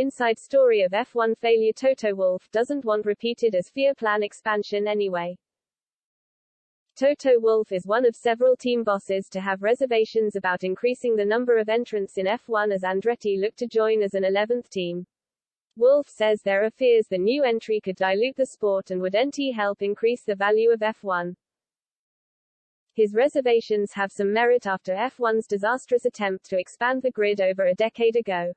Inside story of F1 failure. Toto Wolff doesn't want repeated as FIA plan expansion anyway. Toto Wolff is one of several team bosses to have reservations about increasing the number of entrants in F1 as Andretti looked to join as an 11th team. Wolff says there are fears the new entry could dilute the sport and would help increase the value of F1. His reservations have some merit after F1's disastrous attempt to expand the grid over a decade ago.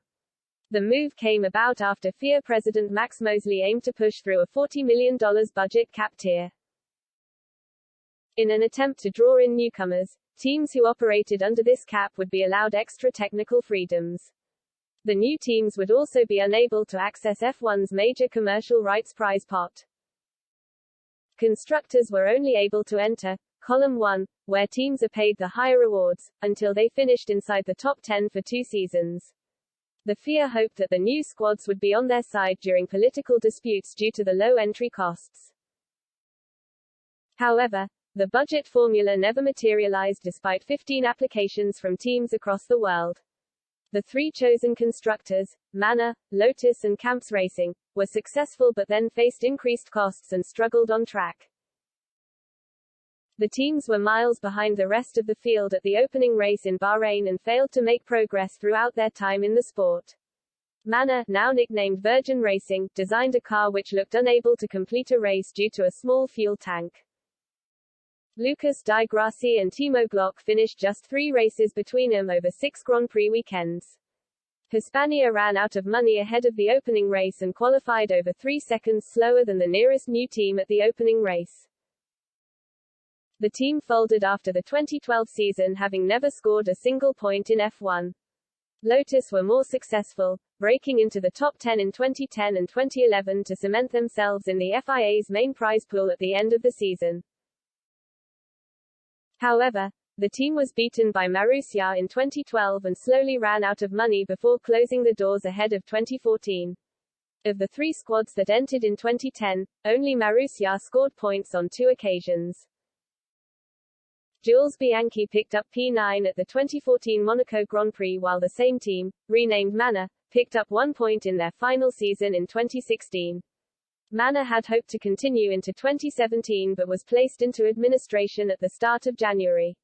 The move came about after FIA President Max Mosley aimed to push through a $40 million budget cap tier. In an attempt to draw in newcomers, teams who operated under this cap would be allowed extra technical freedoms. The new teams would also be unable to access F1's major commercial rights prize pot. Constructors were only able to enter Column 1, where teams are paid the higher rewards, until they finished inside the top 10 for 2 seasons. The FIA hoped that the new squads would be on their side during political disputes due to the low entry costs. However, the budget formula never materialized despite 15 applications from teams across the world. The 3 chosen constructors, Manor, Lotus and Camps Racing, were successful but then faced increased costs and struggled on track. The teams were miles behind the rest of the field at the opening race in Bahrain and failed to make progress throughout their time in the sport. Manor, now nicknamed Virgin Racing, designed a car which looked unable to complete a race due to a small fuel tank. Lucas Di Grassi and Timo Glock finished just 3 races between them over 6 Grand Prix weekends. Hispania ran out of money ahead of the opening race and qualified over 3 seconds slower than the nearest new team at the opening race. The team folded after the 2012 season, having never scored a single point in F1. Lotus were more successful, breaking into the top 10 in 2010 and 2011 to cement themselves in the FIA's main prize pool at the end of the season. However, the team was beaten by Marussia in 2012 and slowly ran out of money before closing the doors ahead of 2014. Of the 3 squads that entered in 2010, only Marussia scored points on 2 occasions. Jules Bianchi picked up P9 at the 2014 Monaco Grand Prix while the same team, renamed Manor, picked up 1 point in their final season in 2016. Manor had hoped to continue into 2017 but was placed into administration at the start of January.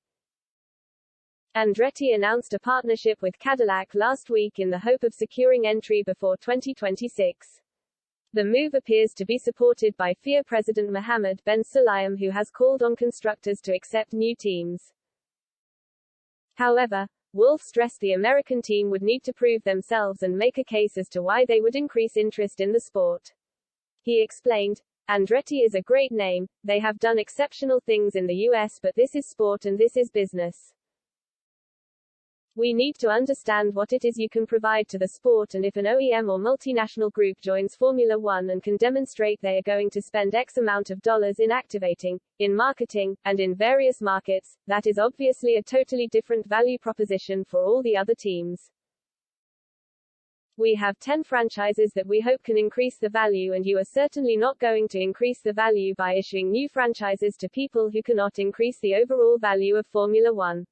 Andretti announced a partnership with Cadillac last week in the hope of securing entry before 2026. The move appears to be supported by FIA President Mohammed Ben Sulayem, who has called on constructors to accept new teams. However, Wolff stressed the American team would need to prove themselves and make a case as to why they would increase interest in the sport. He explained, "Andretti is a great name, they have done exceptional things in the US, but this is sport and this is business. We need to understand what it is you can provide to the sport, and if an OEM or multinational group joins Formula One and can demonstrate they are going to spend X amount of dollars in activating, in marketing, and in various markets, that is obviously a totally different value proposition for all the other teams. We have 10 franchises that we hope can increase the value, and you are certainly not going to increase the value by issuing new franchises to people who cannot increase the overall value of Formula One.